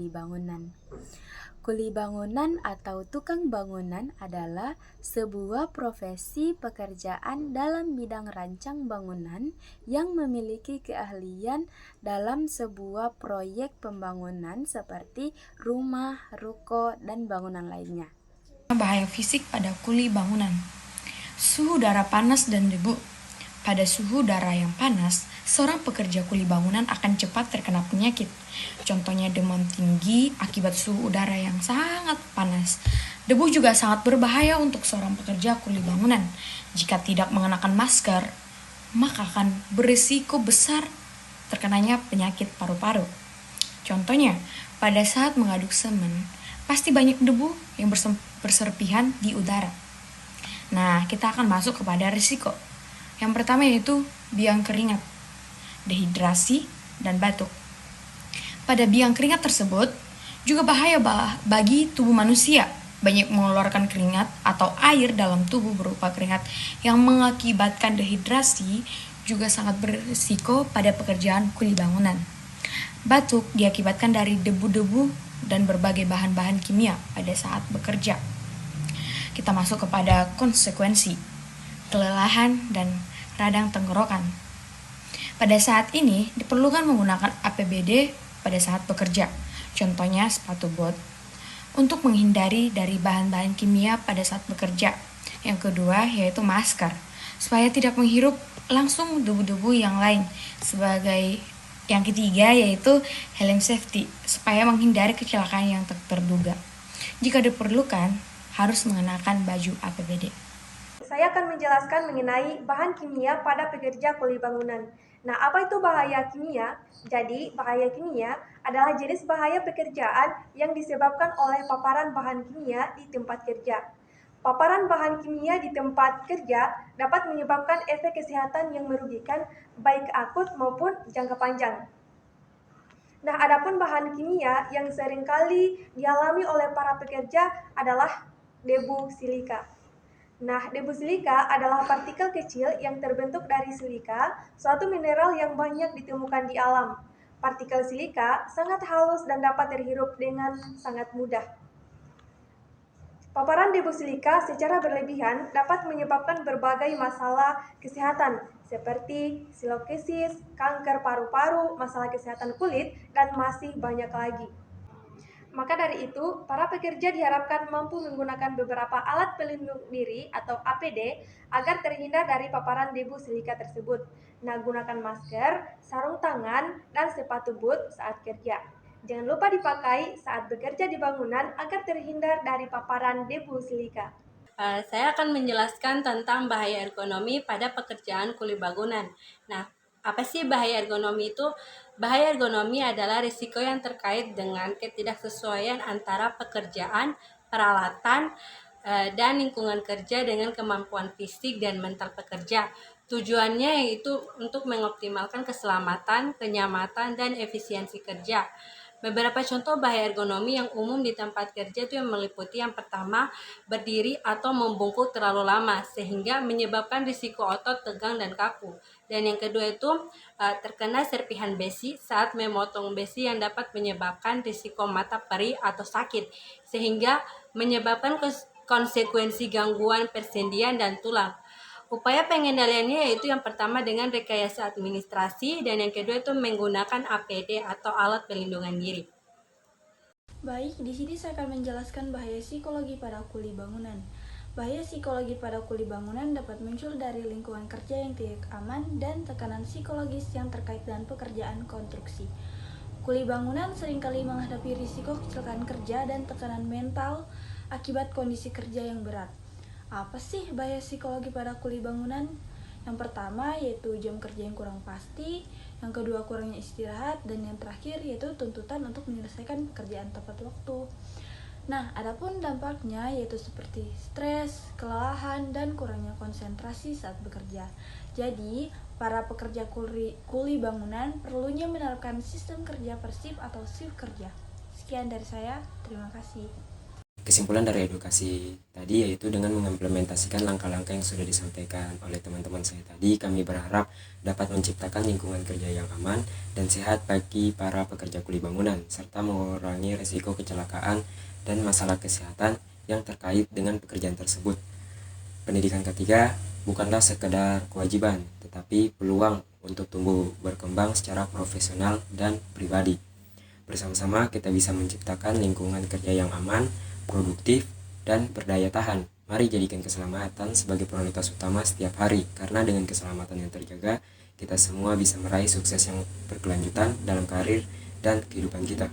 kuli bangunan. Kuli bangunan atau tukang bangunan adalah sebuah profesi pekerjaan dalam bidang rancang bangunan yang memiliki keahlian dalam sebuah proyek pembangunan seperti rumah, ruko, dan bangunan lainnya. Bahaya fisik pada kuli bangunan. Suhu udara panas dan debu. Pada suhu udara yang panas, seorang pekerja kuli bangunan akan cepat terkena penyakit. Contohnya demam tinggi akibat suhu udara yang sangat panas. Debu juga sangat berbahaya untuk seorang pekerja kuli bangunan. Jika tidak mengenakan masker, maka akan berisiko besar terkenanya penyakit paru-paru. Contohnya, pada saat mengaduk semen, pasti banyak debu yang berserpihan di udara. Nah, kita akan masuk kepada risiko. Yang pertama yaitu biang keringat, dehidrasi, dan batuk. Pada biang keringat tersebut juga bahaya bagi tubuh manusia. Banyak mengeluarkan keringat atau air dalam tubuh berupa keringat yang mengakibatkan dehidrasi juga sangat berisiko pada pekerjaan kuli bangunan. Batuk diakibatkan dari debu-debu dan berbagai bahan-bahan kimia pada saat bekerja. Kita masuk kepada konsekuensi, kelelahan dan radang tenggorokan. Pada saat ini diperlukan menggunakan APBD pada saat bekerja, contohnya sepatu bot, untuk menghindari dari bahan-bahan kimia pada saat bekerja. Yang kedua yaitu masker, supaya tidak menghirup langsung debu-debu yang lain. Sebagai yang ketiga yaitu helm safety, supaya menghindari kecelakaan yang terduga. Jika diperlukan, harus mengenakan baju APBD. Saya akan menjelaskan mengenai bahan kimia pada pekerja kuli bangunan. Nah, apa itu bahaya kimia? Jadi, bahaya kimia adalah jenis bahaya pekerjaan yang disebabkan oleh paparan bahan kimia di tempat kerja. Paparan bahan kimia di tempat kerja dapat menyebabkan efek kesehatan yang merugikan, baik akut maupun jangka panjang. Nah, adapun bahan kimia yang seringkali dialami oleh para pekerja adalah debu silika. Nah, debu silika adalah partikel kecil yang terbentuk dari silika, suatu mineral yang banyak ditemukan di alam. Partikel silika sangat halus dan dapat terhirup dengan sangat mudah. Paparan debu silika secara berlebihan dapat menyebabkan berbagai masalah kesehatan seperti silokisis, kanker paru-paru, masalah kesehatan kulit, dan masih banyak lagi. Maka dari itu, para pekerja diharapkan mampu menggunakan beberapa alat pelindung diri atau APD agar terhindar dari paparan debu silika tersebut. Nah, gunakan masker, sarung tangan, dan sepatu boot saat kerja. Jangan lupa dipakai saat bekerja di bangunan agar terhindar dari paparan debu silika. Saya akan menjelaskan tentang bahaya ergonomi pada pekerjaan kuli bangunan. Nah, apa sih bahaya ergonomi itu? Bahaya ergonomi adalah risiko yang terkait dengan ketidaksesuaian antara pekerjaan, peralatan, dan lingkungan kerja dengan kemampuan fisik dan mental pekerja. Tujuannya yaitu untuk mengoptimalkan keselamatan, kenyamanan, dan efisiensi kerja. Beberapa contoh bahaya ergonomi yang umum di tempat kerja itu yang meliputi yang pertama, berdiri atau membungkuk terlalu lama sehingga menyebabkan risiko otot tegang dan kaku. Dan yang kedua itu terkena serpihan besi saat memotong besi yang dapat menyebabkan risiko mata perih atau sakit sehingga menyebabkan konsekuensi gangguan persendian dan tulang. Upaya pengendaliannya yaitu yang pertama dengan rekayasa administrasi dan yang kedua itu menggunakan APD atau alat pelindungan diri. Baik, di sini saya akan menjelaskan bahaya psikologi pada kuli bangunan. Bahaya psikologi pada kuli bangunan dapat muncul dari lingkungan kerja yang tidak aman dan tekanan psikologis yang terkait dengan pekerjaan konstruksi. Kuli bangunan seringkali menghadapi risiko kecelakaan kerja dan tekanan mental akibat kondisi kerja yang berat. Apa sih bahaya psikologi pada kuli bangunan? Yang pertama yaitu jam kerja yang kurang pasti, yang kedua kurangnya istirahat, dan yang terakhir yaitu tuntutan untuk menyelesaikan pekerjaan tepat waktu. Nah, adapun dampaknya yaitu seperti stres, kelelahan, dan kurangnya konsentrasi saat bekerja. Jadi, para pekerja kuli bangunan perlunya menerapkan sistem kerja per shift atau shift kerja. Sekian dari saya, terima kasih. Kesimpulan dari edukasi tadi yaitu dengan mengimplementasikan langkah-langkah yang sudah disampaikan oleh teman-teman saya tadi, kami berharap dapat menciptakan lingkungan kerja yang aman dan sehat bagi para pekerja kuli bangunan, serta mengurangi risiko kecelakaan dan masalah kesehatan yang terkait dengan pekerjaan tersebut. Pendidikan ketiga bukanlah sekedar kewajiban, tetapi peluang untuk tumbuh berkembang secara profesional dan pribadi. Bersama-sama kita bisa menciptakan lingkungan kerja yang aman, produktif, dan berdaya tahan. Mari jadikan keselamatan sebagai prioritas utama setiap hari, karena dengan keselamatan yang terjaga, kita semua bisa meraih sukses yang berkelanjutan dalam karir dan kehidupan kita.